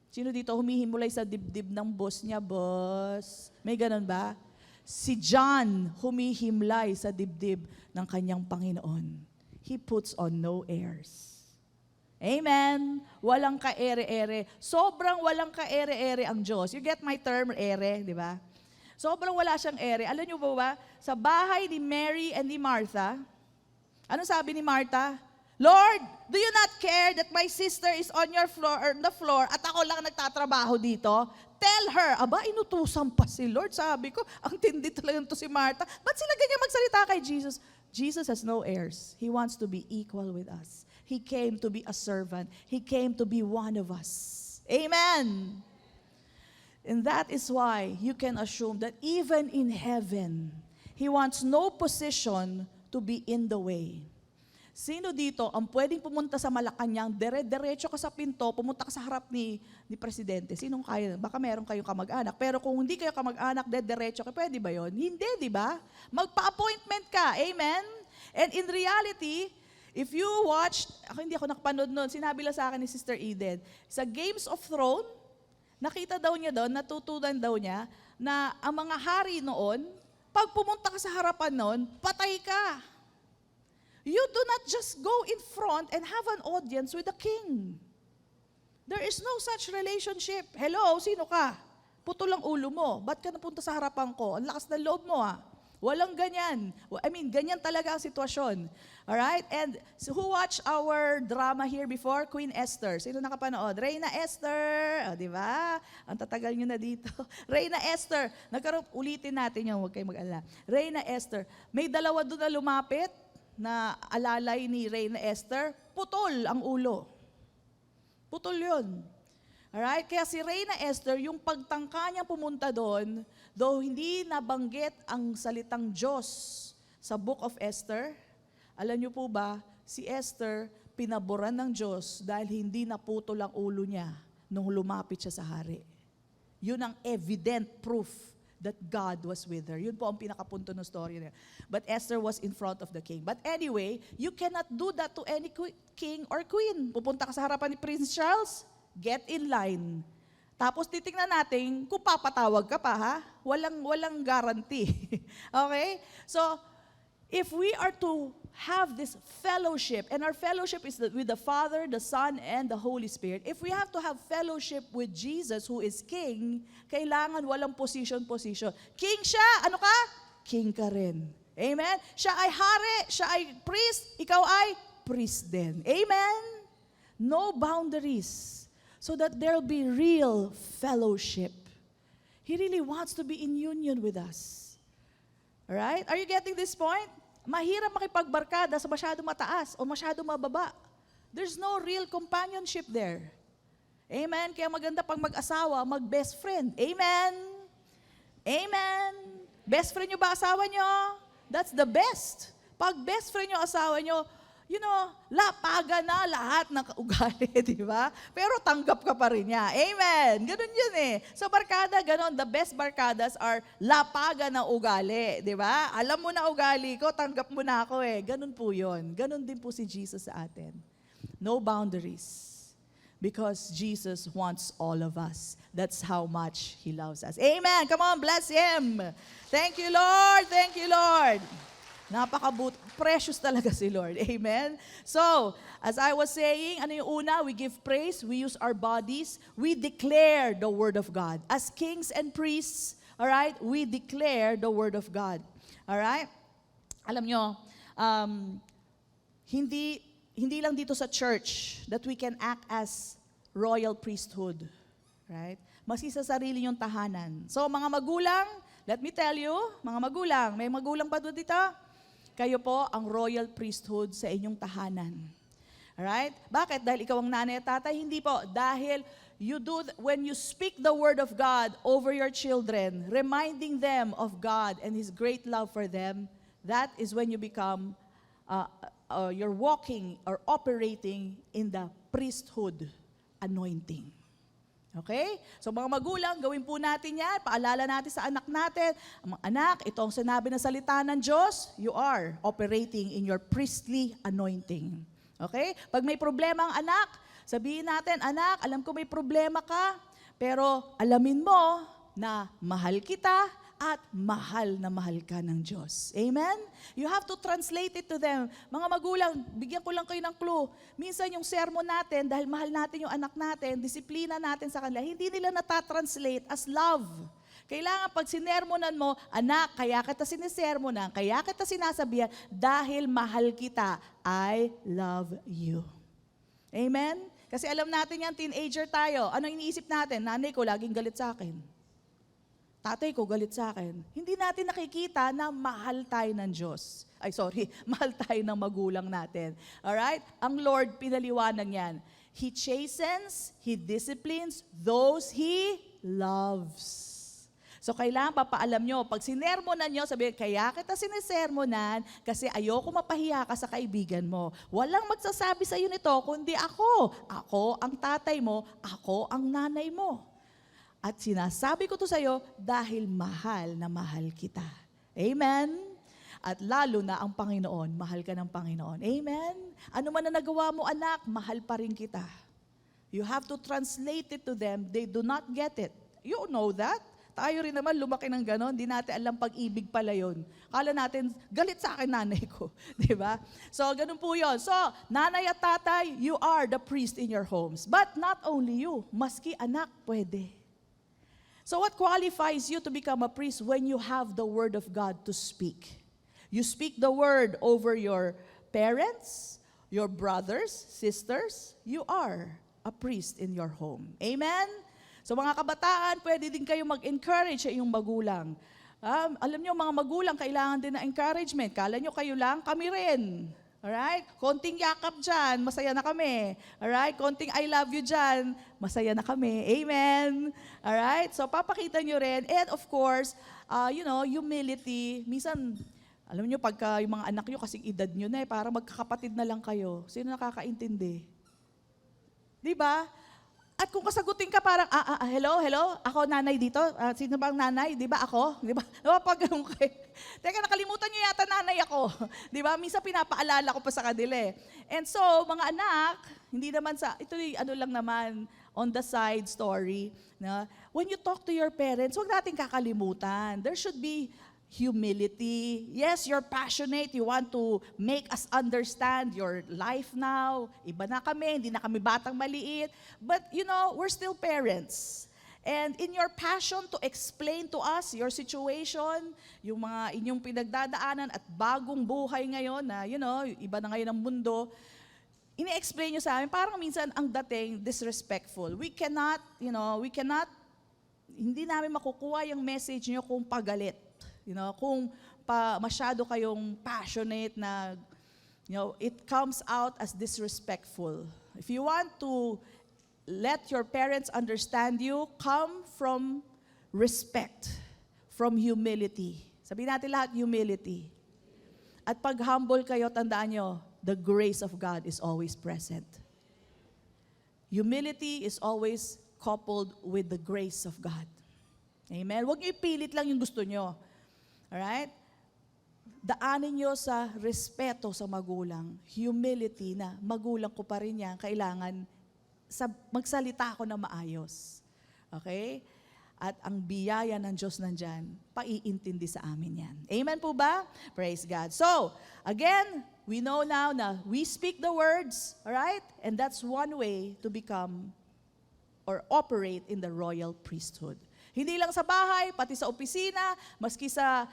Sino dito humihimlay sa dibdib ng boss niya, boss? May ganun ba? Si John humihimlay sa dibdib ng kanyang Panginoon. He puts on no airs. Amen. Walang ka-ere-ere. Sobrang walang ka-ere-ere ang Diyos. You get my term, ere, di ba? Sobrang wala siyang ere. Alam niyo ba, sa bahay ni Mary and ni Martha, ano sabi ni Martha? Lord, do you not care that my sister is on the floor at ako lang nagtatrabaho dito? Tell her. Aba, inutusan pa si Lord. Sabi ko, ang tindi talaga to si Martha. Ba't sila ganyan magsalita kay Jesus? Jesus has no heirs. He wants to be equal with us. He came to be a servant. He came to be one of us. Amen. And that is why you can assume that even in heaven, He wants no position to be in the way. Sino dito ang pwedeng pumunta sa Malacanang, diretso ka sa pinto, pumunta ka sa harap ni Presidente? Sinong kaya? Baka meron kayong kamag-anak. Pero kung hindi kayo kamag-anak, diretso ka, pwede ba yon? Hindi, di ba? Magpa-appointment ka. Amen? And in reality, if you watched, hindi ako nakapanood noon, sinabi lang sa akin ni Sister Eden, sa Games of Thrones, nakita daw niya doon, natutunan daw niya, na ang mga hari noon, pag pumunta ka sa harapan noon, patay ka. You do not just go in front and have an audience with the king. There is no such relationship. Hello, sino ka? Putol ang ulo mo. Ba't ka napunta sa harapan ko? Ang lakas ng loob mo ah. Walang ganyan. Ganyan talaga ang sitwasyon. Alright? And so who watched our drama here before? Queen Esther. Sino nakapanood? Reyna Esther. O, di ba? Ang tatagal nyo na dito. Reyna Esther. Ulitin natin yan. Huwag kayong mag-alala. Reyna Esther. May dalawa doon na lumapit na alalay ni Reyna Esther. Putol ang ulo. Putol yun. Alright? Kaya si Reyna Esther, yung pagtangka niyang pumunta doon, though hindi nabanggit ang salitang Diyos sa Book of Esther, alam niyo po ba, si Esther pinaboran ng Diyos dahil hindi naputol ang ulo niya nung lumapit siya sa hari. Yun ang evident proof that God was with her. Yun po ang pinakapunto ng story niya. But Esther was in front of the king. But anyway, you cannot do that to any king or queen. Pupunta ka sa harapan ni Prince Charles, get in line. Tapos titingnan natin kung papatawag ka pa, ha? Walang guarantee. Okay? So, if we are to have this fellowship, and our fellowship is with the Father, the Son, and the Holy Spirit, if we have to have fellowship with Jesus, who is King, kailangan walang position. King siya, ano ka? King ka rin. Amen? Siya ay hari, siya ay priest, ikaw ay priest din. Amen? No boundaries. So that there'll be real fellowship. He really wants to be in union with us. Alright? Are you getting this point? Mahirap makipagbarkada sa masyado mataas o masyado mababa. There's no real companionship there. Amen? Kaya maganda pag mag-asawa, mag-best friend. Amen? Amen? Best friend nyo ba asawa nyo? That's the best. Pag best friend nyo asawa nyo, lapaga na lahat ng ugali, di ba? Pero tanggap ka pa rin niya. Amen. Ganun yun eh. So barkada, ganun. The best barkadas are lapaga na ugali, di ba? Alam mo na ugali ko, tanggap mo na ako eh. Ganun po yun. Ganun din po si Jesus sa atin. No boundaries. Because Jesus wants all of us. That's how much He loves us. Amen. Come on, bless Him. Thank you, Lord. Thank you, Lord. Precious talaga si Lord. Amen? So, as I was saying, ano yung una? We give praise, we use our bodies, we declare the Word of God. As kings and priests, alright, we declare the Word of God. Alright? Alam nyo, hindi lang dito sa church that we can act as royal priesthood. Right? Masi sa sarili yung tahanan. So, mga magulang, let me tell you, mga magulang, may magulang pa doon dito? Kayo po ang royal priesthood sa inyong tahanan. Alright? Bakit? Dahil ikaw ang nanay at tatay? Hindi po. Dahil when you speak the word of God over your children, reminding them of God and His great love for them, that is when you become, you're walking or operating in the priesthood anointing. Okay? So mga magulang, gawin po natin yan. Paalala natin sa anak natin. Mga anak, ito ang sinabi ng salita ng Diyos, you are operating in your priestly anointing. Okay? Pag may problema ang anak, sabihin natin, anak, alam ko may problema ka, pero alamin mo na mahal kita at mahal na mahal ka ng Diyos. Amen? You have to translate it to them. Mga magulang, bigyan ko lang kayo ng clue. Minsan yung sermon natin, dahil mahal natin yung anak natin, disiplina natin sa kanila, hindi nila natatranslate as love. Kailangan pag sinermonan mo, anak, kaya kita sinisermonan, kaya kita sinasabihan, dahil mahal kita, I love you. Amen? Kasi alam natin yan, teenager tayo. Ano iniisip natin? Nanay ko laging galit sa akin. Tatay ko galit sa akin. Hindi natin nakikita na mahal tayo ng Diyos. Mahal tayo ng magulang natin. Alright? Ang Lord, pinaliwanag yan. He chastens, He disciplines those He loves. So kailangan papaalam nyo, pag sinermonan nyo, sabihin, kaya kita sinisermonan kasi ayoko mapahiya ka sa kaibigan mo. Walang magsasabi sa iyo nito, kundi ako. Ako ang tatay mo, ako ang nanay mo. At sinasabi ko to sa iyo dahil mahal na mahal kita. Amen? At lalo na ang Panginoon, mahal ka ng Panginoon. Amen? Ano man na nagawa mo anak, mahal pa rin kita. You have to translate it to them. They do not get it. You know that? Tayo rin naman lumaki ng ganon, di natin alam pag-ibig pala yun. Kala natin, galit sa akin nanay ko. Di ba? So, ganun po yun. So, nanay at tatay, you are the priest in your homes. But not only you, maski anak, pwede. So, what qualifies you to become a priest when you have the word of God to speak? You speak the word over your parents, your brothers, sisters, you are a priest in your home. Amen? So mga kabataan, pwede din kayo mag-encourage sa iyong magulang. Alam nyo, mga magulang, kailangan din ng encouragement. Kala nyo kayo lang, kami rin. Alright? Konting yakap dyan, masaya na kami. Alright? Konting I love you dyan, masaya na kami. Amen? Alright? So papakita nyo rin. And of course, humility. Minsan, alam nyo, pagka yung mga anak nyo, kasing edad nyo na para magkakapatid na lang kayo. Sino nakakaintindi? Di ba? At kung kasagutin ka parang, hello, ako nanay dito. Sino bang nanay? Di ba ako? Di ba? Pag teka, nakalimutan niyo yata nanay ako. Di ba? Minsan pinapaalala ko pa sa kanila eh. And so, mga anak, hindi naman ito lang naman, on the side story. Na, when you talk to your parents, huwag natin kakalimutan. There should be humility. Yes, you're passionate. You want to make us understand your life now. Iba na kami, hindi na kami batang maliit. But, we're still parents. And in your passion to explain to us your situation, yung mga inyong pinagdadaanan at bagong buhay ngayon na, iba na ngayon ang mundo, ini-explain nyo sa amin, parang minsan ang dating disrespectful. We cannot, hindi namin makukuha yung message nyo kung pagalit. Kung masyado kayong passionate na, it comes out as disrespectful. If you want to let your parents understand you, come from respect, from humility. Sabihin natin lahat, humility. At pag humble kayo, tandaan nyo, the grace of God is always present. Humility is always coupled with the grace of God. Amen? Huwag nyo ipilit lang yung gusto nyo. Alright? Daanin nyo sa respeto sa magulang, humility na magulang ko pa rin yan, kailangan magsalita ako na maayos. Okay? At ang biyaya ng Diyos nandyan, paiintindi sa amin yan. Amen po ba? Praise God. So, again, we know now na we speak the words, alright? And that's one way to become or operate in the royal priesthood. Hindi lang sa bahay, pati sa opisina, maski sa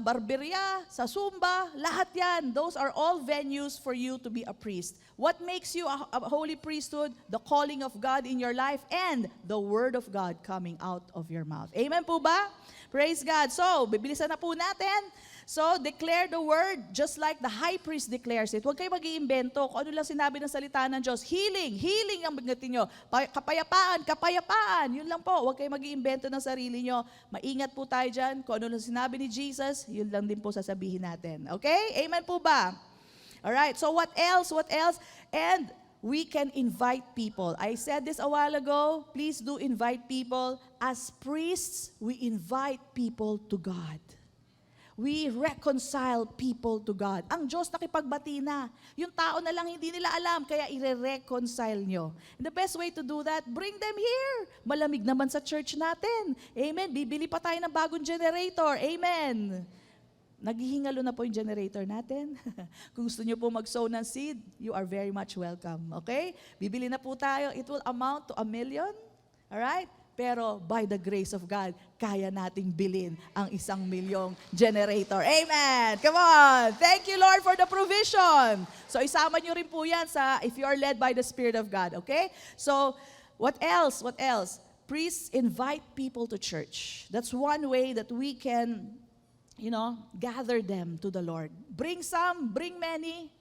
barberya, sa Zumba, lahat yan. Those are all venues for you to be a priest. What makes you a holy priesthood? The calling of God in your life and the word of God coming out of your mouth. Amen po ba? Praise God. So, bibilisan na po natin. So, declare the word just like the high priest declares it. Huwag kayo mag-iimbento. Kung ano lang sinabi ng salita ng Diyos. Healing ang bignatin nyo. Kapayapaan. Yun lang po. Huwag kayo mag-iimbento ng sarili nyo. Maingat po tayo dyan. Kung ano lang sinabi ni Jesus, yun lang din po sasabihin natin. Okay? Amen po ba? Alright. So, what else? And we can invite people. I said this a while ago. Please do invite people. As priests, we invite people to God. We reconcile people to God. Ang Diyos nakipagbati na. Yung tao na lang hindi nila alam, kaya i-reconcile nyo. And the best way to do that, bring them here. Malamig naman sa church natin. Amen. Bibili pa tayo ng bagong generator. Amen. Naghihingalo na po yung generator natin. Kung gusto nyo po mag-sow ng seed, you are very much welcome. Okay? Bibili na po tayo. It will amount to 1 million. Alright? Pero by the grace of God, kaya nating bilhin ang 1 milyong generator. Amen! Come on! Thank you, Lord, for the provision. So isama nyo rin po yan if you are led by the Spirit of God. Okay? So, what else? Priests invite people to church. That's one way that we can, gather them to the Lord. Bring some, bring many,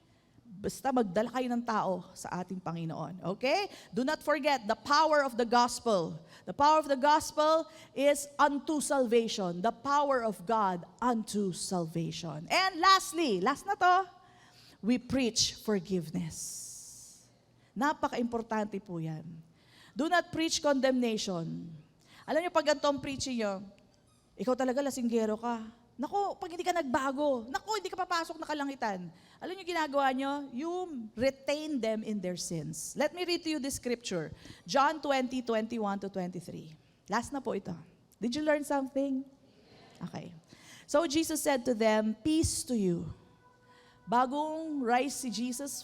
Basta magdala kayo ng tao sa ating Panginoon. Okay? Do not forget the power of the gospel. The power of the gospel is unto salvation. The power of God unto salvation. And lastly, last na to, we preach forgiveness. Napaka-importante po yan. Do not preach condemnation. Alam niyo, pag ganito ang preaching nyo, ikaw talaga lasinggero ka. Naku, pag hindi ka nagbago, naku, hindi ka papasok na kalangitan. Alam niyo ginagawa nyo? You retain them in their sins. Let me read to you this scripture. John 20:21 to 23. Last na po ito. Did you learn something? Okay. So Jesus said to them, peace to you. Bagong rise si Jesus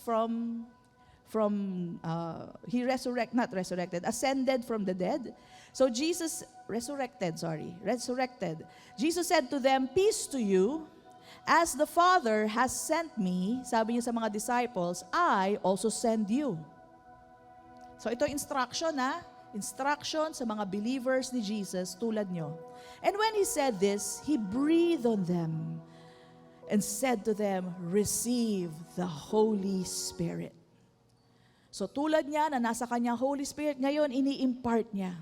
ascended from the dead. So Jesus, resurrected. Jesus said to them, peace to you. As the Father has sent me, sabi niya sa mga disciples, I also send you. So ito instruction instruction sa mga believers ni Jesus tulad nyo. And when He said this, He breathed on them and said to them, receive the Holy Spirit. So tulad niya na nasa kanyang Holy Spirit, ngayon ini-impart niya.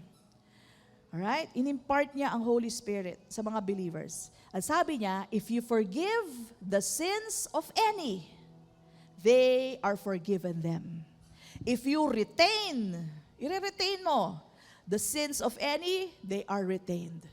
Alright? In-impart niya ang Holy Spirit sa mga believers. At sabi niya, if you forgive the sins of any, they are forgiven them. If you retain, i-retain mo, the sins of any, they are retained.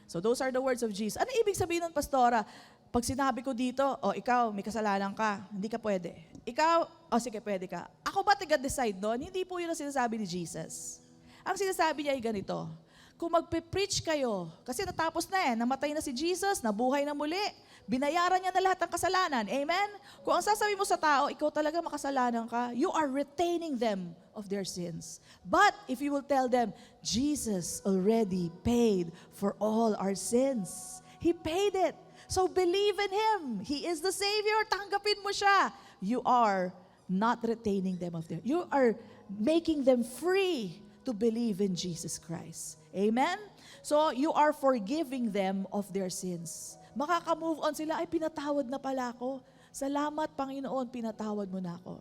So those are the words of Jesus. Ano ibig sabihin nun, Pastora? Pag sinabi ko dito, ikaw, may kasalanan ka, hindi ka pwede. Ikaw, sige, pwede ka. Ako ba taga-decide doon? Hindi po yun ang sinasabi ni Jesus. Ang sinasabi niya ay ganito, kung magpe-preach kayo, kasi natapos na namatay na si Jesus, nabuhay na muli, binayaran niya na lahat ng kasalanan. Amen? Kung ang sasabi mo sa tao, ikaw talaga makasalanan ka, you are retaining them of their sins. But if you will tell them, Jesus already paid for all our sins. He paid it. So believe in Him. He is the Savior. Tanggapin mo siya. You are not retaining them of their, you are making them free to believe in Jesus Christ. Amen? So, you are forgiving them of their sins. Makaka-move on sila, ay pinatawad na pala ako. Salamat, Panginoon, pinatawad mo na ako.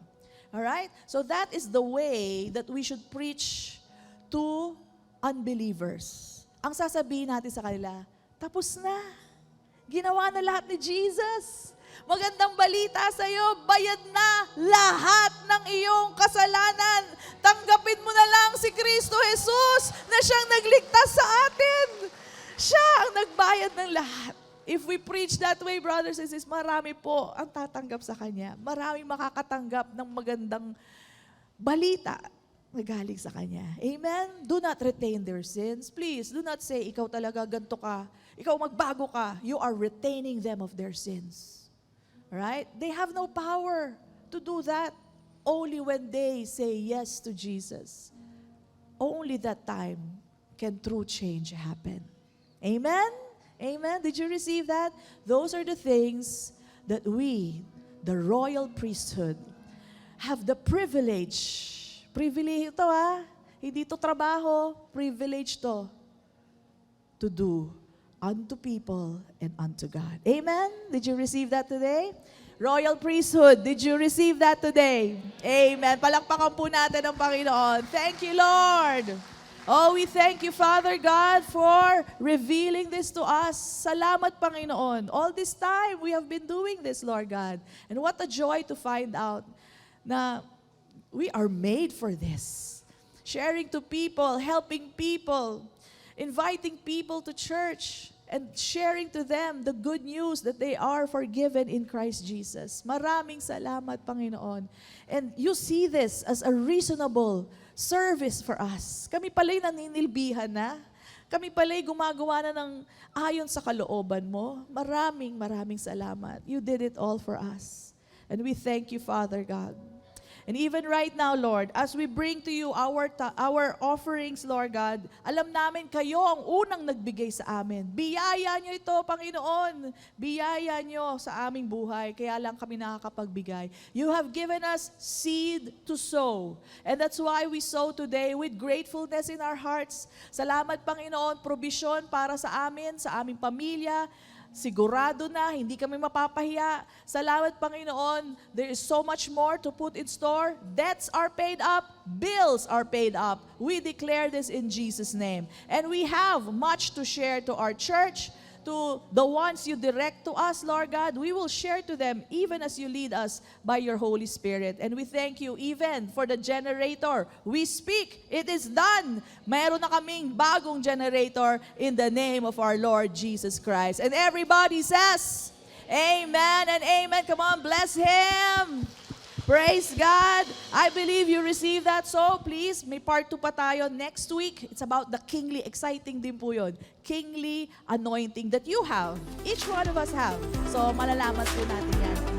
Alright? So, that is the way that we should preach to unbelievers. Ang sasabihin natin sa kanila, tapos na. Ginawa na lahat ni Jesus. Magandang balita sa iyo, bayad na lahat ng iyong kasalanan. Tanggapin mo na lang si Kristo Jesus na siyang nagligtas sa atin. Siya ang nagbayad ng lahat. If we preach that way, brothers and sisters, marami po ang tatanggap sa Kanya. Maraming makakatanggap ng magandang balita na galing sa Kanya. Amen? Do not retain their sins. Please, do not say, ikaw talaga, ganito ka. Ikaw magbago ka. You are retaining them of their sins. Right? They have no power to do that. Only when they say yes to Jesus. Only that time can true change happen. Amen? Amen? Did you receive that? Those are the things that we, the royal priesthood, have the privilege. Privilege ito Hindi to trabaho. Privilege to do unto people and unto God. Amen? Did you receive that today? Royal priesthood, did you receive that today? Amen. Palakpakan po natin ang Panginoon. Thank you, Lord. Oh, we thank you, Father God, for revealing this to us. Salamat, Panginoon. All this time, we have been doing this, Lord God. And what a joy to find out na we are made for this. Sharing to people, helping people, inviting people to church, and sharing to them the good news that they are forgiven in Christ Jesus. Maraming salamat, Panginoon. And you see this as a reasonable service for us. Kami pala'y naninilbihan na. Kami pala'y gumagawa na ng ayon sa kalooban mo. Maraming salamat. You did it all for us. And we thank you, Father God. And even right now, Lord, as we bring to you our offerings, Lord God, alam namin kayo ang unang nagbigay sa amin. Biyaya nyo ito, Panginoon. Biyaya nyo sa aming buhay. Kaya lang kami nakakapagbigay. You have given us seed to sow. And that's why we sow today with gratefulness in our hearts. Salamat, Panginoon, provision para sa amin, sa aming pamilya, sigurado na, hindi kami mapapahiya. Salamat, Panginoon. There is so much more to put in store. Debts are paid up. Bills are paid up. We declare this in Jesus' name. And we have much to share to our church, to the ones you direct to us, Lord God. We will share to them even as you lead us by your Holy Spirit. And we thank you even for the generator. We speak, it is done. Mayroon na kaming bagong generator in the name of our Lord Jesus Christ. And everybody says, amen and amen. Come on, bless Him. Praise God. I believe you received that. So please, may part 2 pa tayo next week. It's about the kingly. Exciting din po yun. Kingly anointing that you have. Each one of us have. So malalaman po natin yan